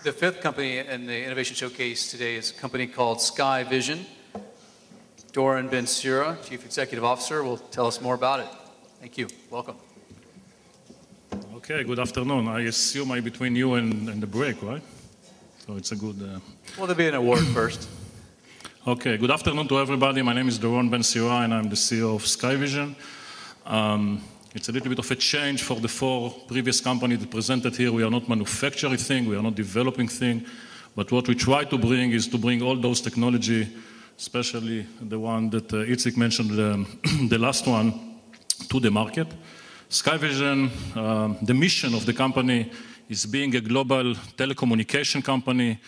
The fifth company in the Innovation Showcase today is a company called Skyvision. Doron Ben-Sira, Chief Executive Officer, will tell us more about it. Thank you. Welcome. Okay, good afternoon. I assume I'm between you and the break, right? So it's a good... Well, there'll be an award first. Okay, good afternoon to everybody. My name is Doron Ben-Sira, and I'm the CEO of Skyvision. It's a little bit of a change for the four previous companies that presented here. We are not manufacturing things, we are not developing things, but what we try to bring is to bring all those technology, especially the one that Itzik mentioned, the last one, to the market. Skyvision, the mission of the company is being a global telecommunication company,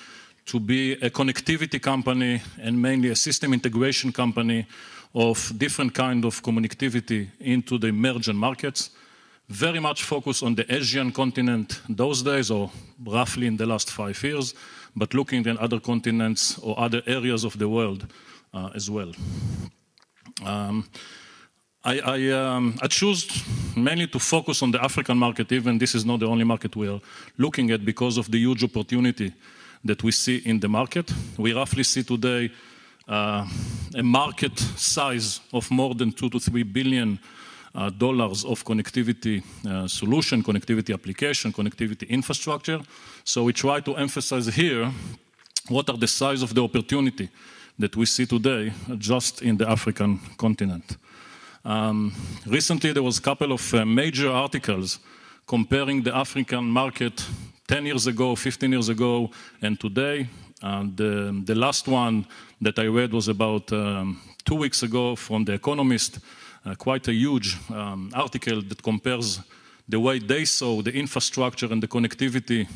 to be a connectivity company, and mainly a system integration company of different kind of connectivity into the emerging markets. Very much focused on the Asian continent those days, or roughly in the last 5 years, but looking at other continents or other areas of the world as well. I choose mainly to focus on the African market, even this is not the only market we are looking at because of the huge opportunity that we see in the market. We roughly see today a market size of more than $2 to $3 billion of connectivity solution, connectivity application, connectivity infrastructure. So we try to emphasize here what are the size of the opportunity that we see today just in the African continent. Recently there was a couple of major articles comparing the African market 10 years ago, 15 years ago, and today. The last one that I read was about 2 weeks ago from The Economist, quite a huge article that compares the way they saw the infrastructure and the connectivity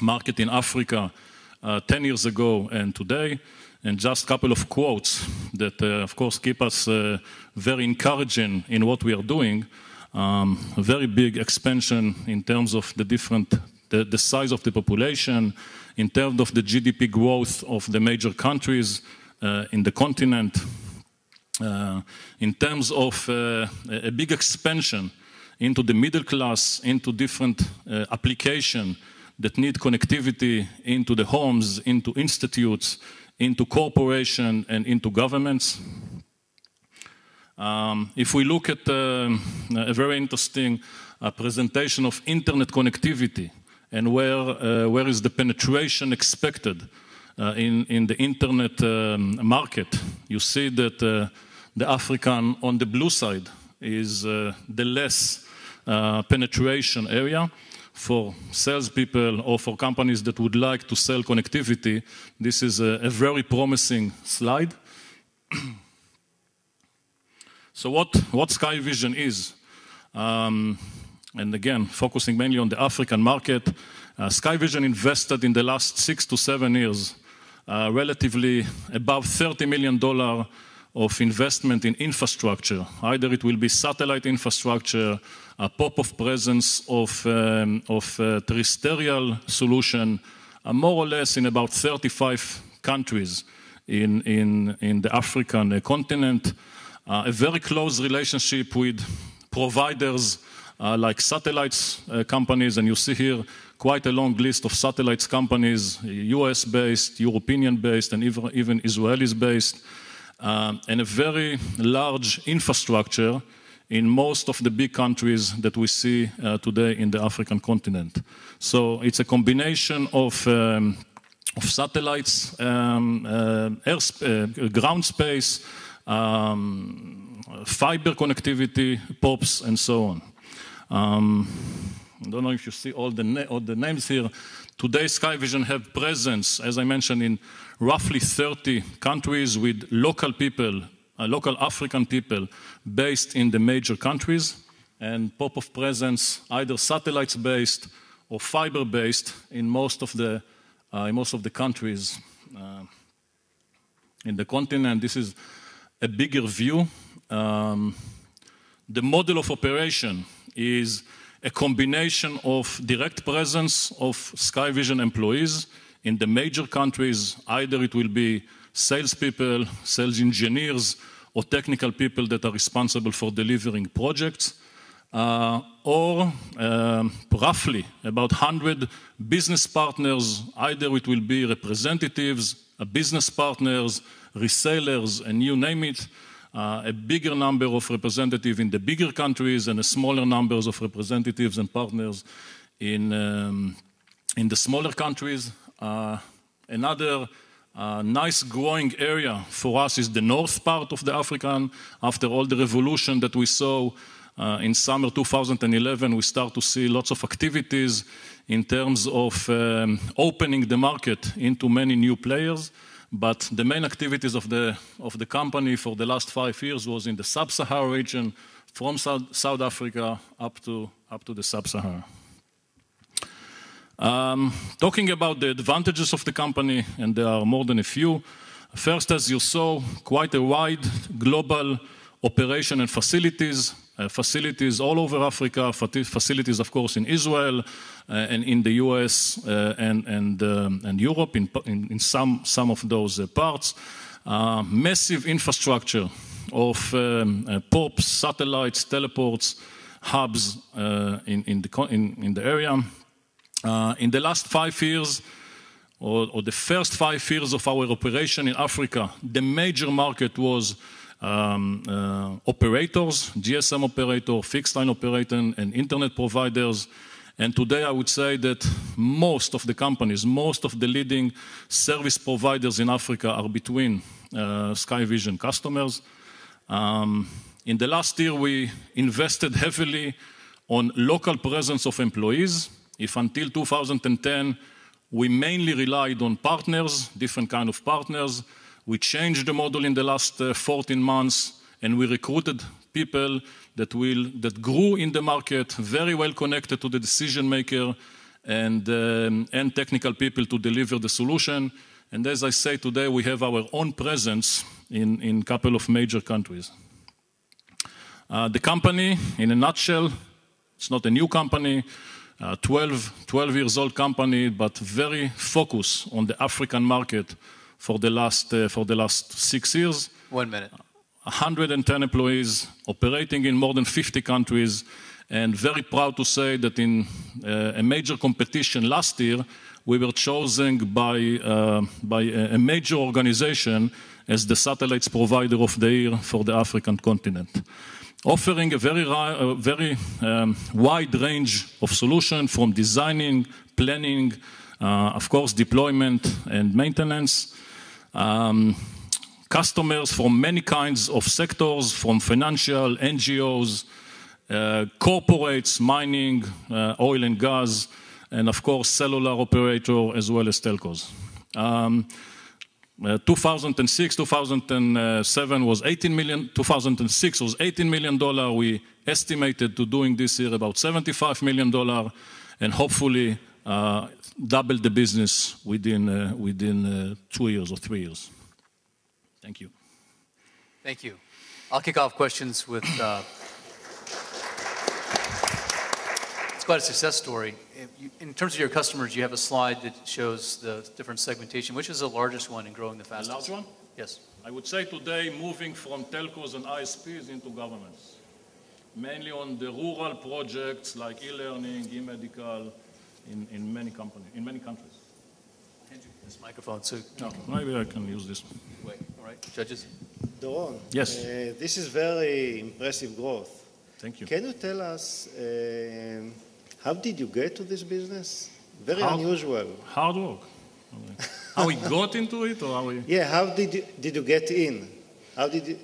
market in Africa 10 years ago and today. And just a couple of quotes that, of course, keep us very encouraging in what we are doing. A very big expansion in terms of the size of the population, in terms of the GDP growth of the major countries in the continent, in terms of a big expansion into the middle class, into different applications that need connectivity into the homes, into institutes, into corporations, and into governments. If we look at a very interesting presentation of internet connectivity and where is the penetration expected in the internet market, you see that the African on the blue side is the less penetration area. For salespeople or for companies that would like to sell connectivity, this is a very promising slide. So what Skyvision is, and again, focusing mainly on the African market, Skyvision invested in the last 6 to 7 years, relatively above $30 million of investment in infrastructure. Either it will be satellite infrastructure, a pop-up presence of terrestrial solution, more or less in about 35 countries in the African continent. A very close relationship with providers like satellites companies, and you see here quite a long list of satellites companies, US-based, European-based, and even Israelis-based, and a very large infrastructure in most of the big countries that we see today in the African continent. So it's a combination of satellites, ground space, fiber connectivity, POPs, and so on. I don't know if you see all the names here. Today, Skyvision have presence, as I mentioned, in roughly 30 countries with local people, local African people based in the major countries, and pop-up presence either satellites-based or fiber-based in most of the countries in the continent. This is a bigger view. The model of operation is a combination of direct presence of Skyvision employees in the major countries. Either it will be salespeople, sales engineers, or technical people that are responsible for delivering projects. or roughly about 100 business partners. Either it will be representatives, business partners, resellers, and you name it. A bigger number of representatives in the bigger countries and a smaller numbers of representatives and partners in the smaller countries. Another nice growing area for us is the north part of the African. After all the revolution that we saw in summer 2011, we start to see lots of activities in terms of opening the market into many new players. But the main activities of the company for the last 5 years was in the sub-Sahara region, from South Africa up to the sub-Sahara. Talking about the advantages of the company, and there are more than a few. First, as you saw, quite a wide global operation and facilities. Facilities all over Africa, facilities, of course, in Israel and in the US and Europe, in some of those parts. Massive infrastructure of POPs, satellites, teleports, hubs in the area. In the last 5 years, or the first 5 years of our operation in Africa, the major market was operators, GSM operator, fixed line operator, and internet providers. And today I would say that most of the companies, most of the leading service providers in Africa are between Skyvision customers. In the last year, we invested heavily on local presence of employees. If until 2010, we mainly relied on partners, different kind of partners. We changed the model in the last 14 months, and we recruited people that grew in the market, very well connected to the decision maker and technical people to deliver the solution. And as I say today, we have our own presence in a couple of major countries. The company, in a nutshell, it's not a new company, 12 years old company, but very focused on the African market for the last 6 years. 1 minute. 110 employees, operating in more than 50 countries, and very proud to say that in a major competition last year, we were chosen by a major organization as the satellites provider of the year for the African continent. Offering a very wide range of solutions from designing, planning, of course, deployment and maintenance. Customers from many kinds of sectors, from financial, NGOs, corporates, mining, oil and gas, and of course, cellular operator, as well as telcos. 2006, 2007 was $18 million. 2006 was $18 million. We estimated to doing this year about $75 million, and hopefully double the business within 2 years or 3 years. Thank you. Thank you. I'll kick off questions with. It's quite a success story. In terms of your customers, you have a slide that shows the different segmentation. Which is the largest one and growing the fastest? The large one? Yes. I would say today moving from telcos and ISPs into governments. Mainly on the rural projects like e-learning, e-medical, in many countries. Hand you this microphone. So no, maybe I can use this. Wait, all right, judges. Doron, yes. This is very impressive growth. Thank you. Can you tell us how did you get to this business? Very unusual. Hard work. How we got into it, or how we? Yeah, how did you get in? How did you?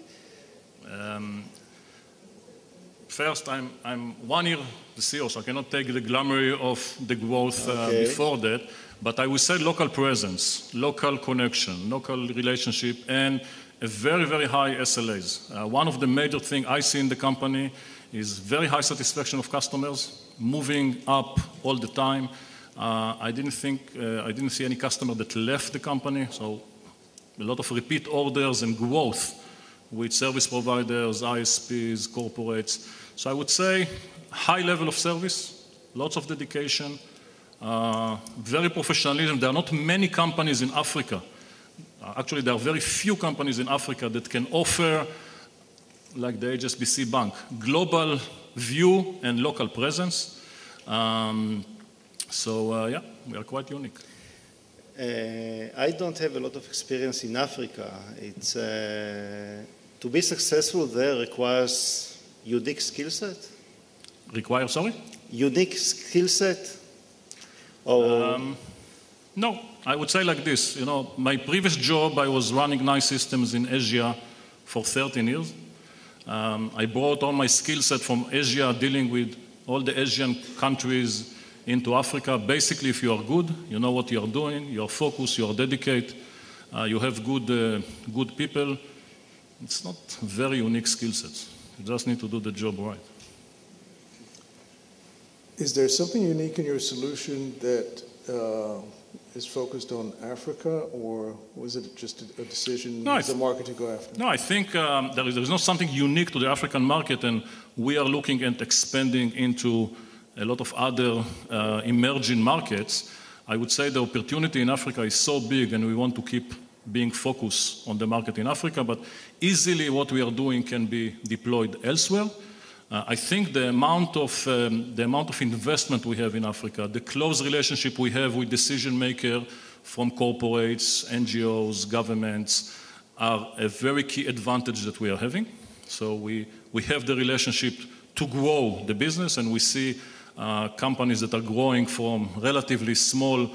First, I'm 1 year the CEO, so I cannot take the glamour of the growth before that. But I would say local presence, local connection, local relationship, and a very, very high SLAs. One of the major things I see in the company is very high satisfaction of customers, moving up all the time. I didn't see any customer that left the company, so a lot of repeat orders and growth with service providers, ISPs, corporates. So I would say high level of service, lots of dedication, very professionalism. There are not many companies in Africa. Actually, there are very few companies in Africa that can offer, like the HSBC Bank, global view and local presence. Yeah, we are quite unique. I don't have a lot of experience in Africa. It's, to be successful there requires unique skill set. Require, sorry? Unique skill set? Or No, I would say like this. You know, my previous job, I was running nice systems in Asia for 13 years. I brought all my skill set from Asia, dealing with all the Asian countries into Africa. Basically, if you are good, you know what you are doing, you are focused, you are dedicated, you have good people. It's not very unique skill sets. You just need to do the job right. Is there something unique in your solution that is focused on Africa, or was it just a decision as a market to go after? No, I think there is not something unique to the African market, and we are looking at expanding into a lot of other emerging markets. I would say the opportunity in Africa is so big, and we want to keep being focused on the market in Africa, but easily what we are doing can be deployed elsewhere. I think the amount of investment we have in Africa, the close relationship we have with decision makers from corporates, NGOs, governments, are a very key advantage that we are having. So we have the relationship to grow the business, and we see companies that are growing from relatively small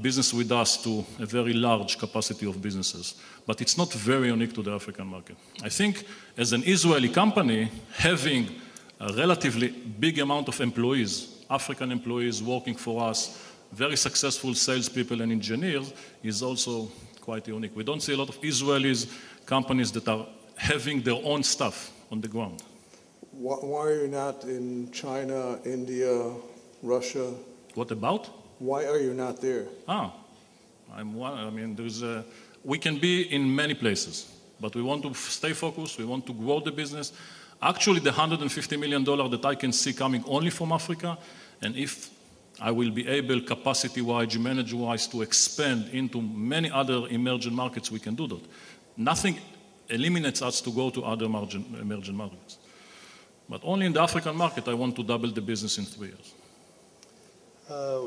business with us to a very large capacity of businesses. But it's not very unique to the African market. I think as an Israeli company, having a relatively big amount of employees, African employees working for us, very successful salespeople and engineers, is also quite unique. We don't see a lot of Israelis companies that are having their own stuff on the ground. Why are you not in China, India, Russia? What about? Why are you not there? We can be in many places, but we want to stay focused, we want to grow the business. Actually, the $150 million that I can see coming only from Africa, and if I will be able, capacity-wise, manager-wise, to expand into many other emerging markets, we can do that. Nothing eliminates us to go to other emerging markets. But only in the African market, I want to double the business in 3 years.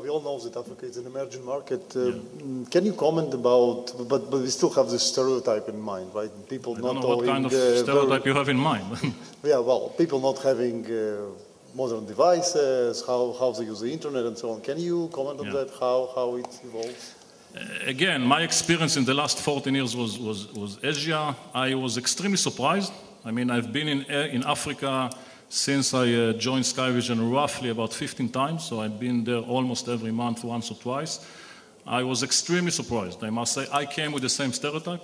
We all know that Africa is an emerging market. Can you comment about, but we still have this stereotype in mind, right? People I not don't know what kind of stereotype you have in mind. Yeah, well, people not having modern devices, how they use the internet and so on. Can you comment on that, how it evolves? Again, my experience in the last 14 years was Asia. I was extremely surprised. I mean, I've been in Africa since I joined Skyvision roughly about 15 times, so I've been there almost every month, once or twice. I was extremely surprised. I must say, I came with the same stereotype.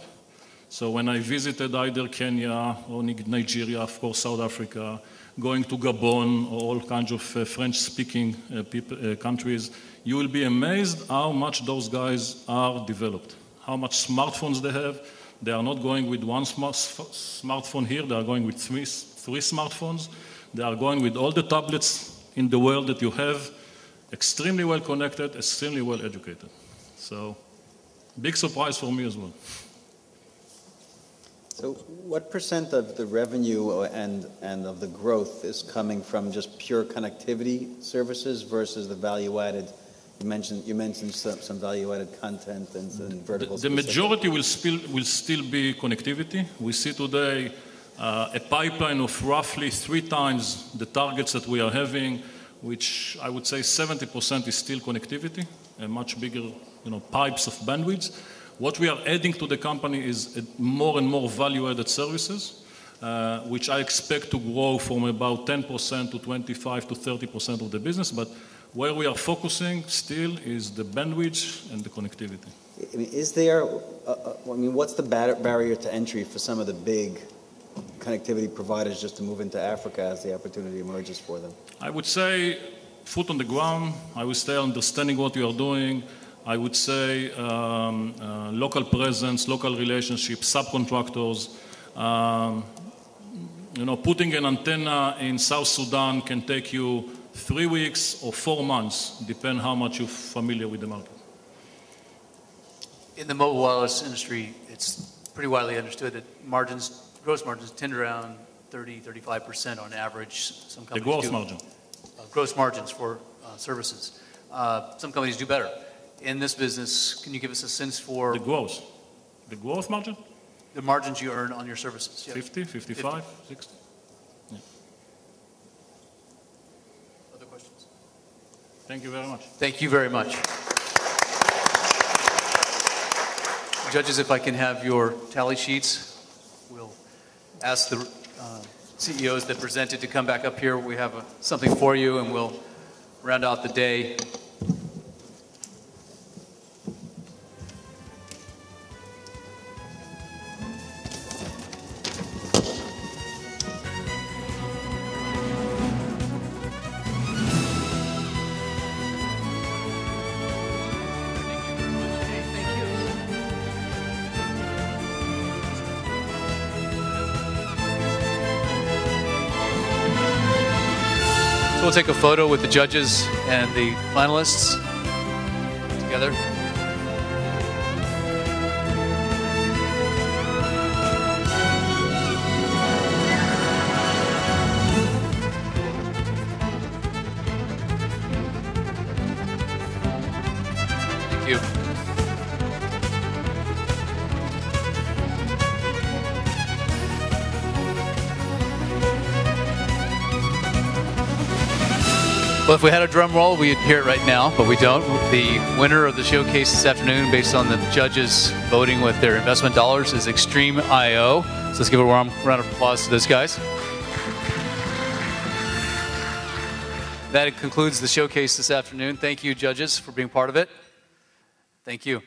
So when I visited either Kenya or Nigeria, of course, South Africa, going to Gabon or all kinds of French-speaking countries, you will be amazed how much those guys are developed, how much smartphones they have. They are not going with one smartphone here, they are going with three smartphones. They are going with all the tablets in the world that you have, extremely well connected, extremely well educated. So, big surprise for me as well. So what % of the revenue and of the growth is coming from just pure connectivity services versus the value-added? You mentioned some value-added content and vertical. The majority will still be connectivity. We see today a pipeline of roughly 3 times the targets that we are having, which I would say 70% is still connectivity, and much bigger, pipes of bandwidth. What we are adding to the company is more and more value-added services, which I expect to grow from about 10% to 25 to 30% of the business. But where we are focusing still is the bandwidth and the connectivity. I mean, is there? What's the barrier to entry for some of the big connectivity providers just to move into Africa as the opportunity emerges for them? I would say foot on the ground. I would say understanding what you are doing. I would say local presence, local relationships, subcontractors. Putting an antenna in South Sudan can take you 3 weeks or 4 months, depending how much you're familiar with the market. In the mobile wireless industry, it's pretty widely understood that gross margins tend around 30-35% on average. Some companies The gross do, margin. Gross margins for services. Some companies do better. In this business, can you give us a sense for The gross margin? the margins you earn on your services? Yeah. 50, 55, 60. Other questions? Thank you very much. Thank you very much. Judges, if I can have your tally sheets, we'll ask the CEOs that presented to come back up here. We have something for you, and we'll round out the day. We'll take a photo with the judges and the finalists together. Thank you. Well, if we had a drum roll, we'd hear it right now, but we don't. The winner of the showcase this afternoon, based on the judges voting with their investment dollars, is Extreme IO. So let's give a round of applause to those guys. That concludes the showcase this afternoon. Thank you, judges, for being part of it. Thank you.